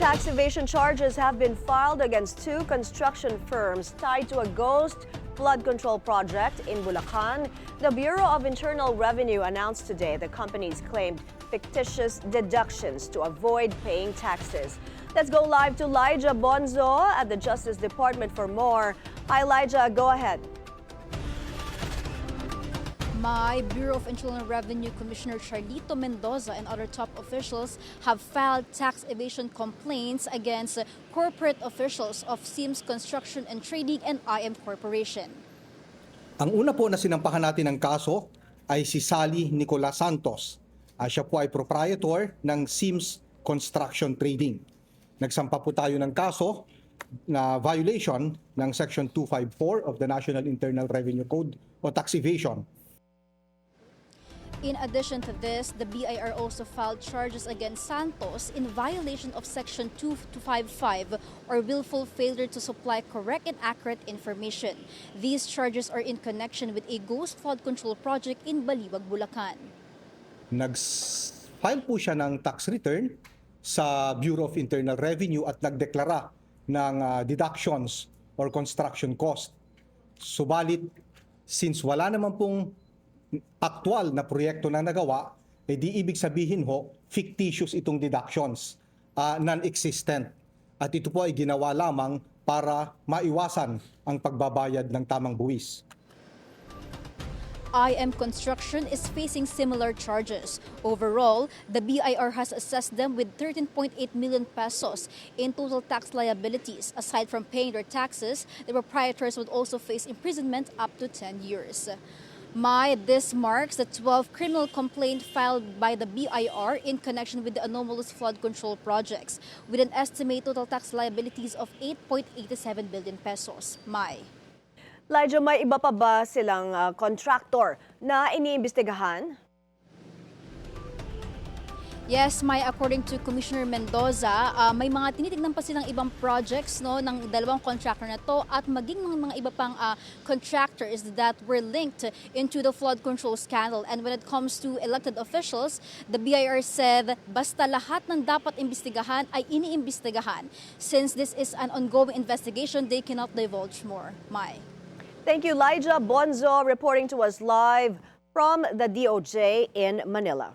Tax evasion charges have been filed against two construction firms tied to a ghost flood control project in Bulacan. The Bureau of Internal Revenue announced today the companies claimed fictitious deductions to avoid paying taxes. Let's go live to Elijah Bonzo at the Justice Department for more. Hi, Elijah, go ahead. My Bureau of Internal Revenue Commissioner Charlito Mendoza and other top officials have filed tax evasion complaints against corporate officials of Sims Construction and Trading and IM Corporation. Ang una po na sinampahan natin ng kaso ay si Sally Nicolas Santos. Siya po ay proprietor ng Sims Construction Trading. Nagsampa po tayo ng kaso na violation ng Section 254 of the National Internal Revenue Code o tax evasion. In addition to this, the BIR also filed charges against Santos in violation of Section 2255 or willful failure to supply correct and accurate information. These charges are in connection with a ghost flood control project in Baliwag, Bulacan. Nag-file po siya ng tax return sa Bureau of Internal Revenue at nagdeklara ng deductions or construction cost. Subalit, since wala naman pong aktual na proyekto na nagawa, di ibig sabihin ho, fictitious itong deductions, non-existent. At ito po ay ginawa lamang para maiwasan ang pagbabayad ng tamang buwis. IM Construction is facing similar charges. Overall, the BIR has assessed them with 13.8 million pesos in total tax liabilities. Aside from paying their taxes, the proprietors would also face imprisonment up to 10 years. This marks the 12th criminal complaint filed by the BIR in connection with the anomalous flood control projects, with an estimated total tax liabilities of 8.87 billion pesos. Elijah, may iba pa ba silang contractor na iniimbestigahan? Yes, according to Commissioner Mendoza, may mga tinitignan pa silang ibang projects ng dalawang contractor na to at maging mga iba pang contractors that were linked into the flood control scandal. And when it comes to elected officials, the BIR said basta lahat ng dapat imbestigahan ay iniimbestigahan. Since this is an ongoing investigation, they cannot divulge more. Thank you, Elijah Bonzo, reporting to us live from the DOJ in Manila.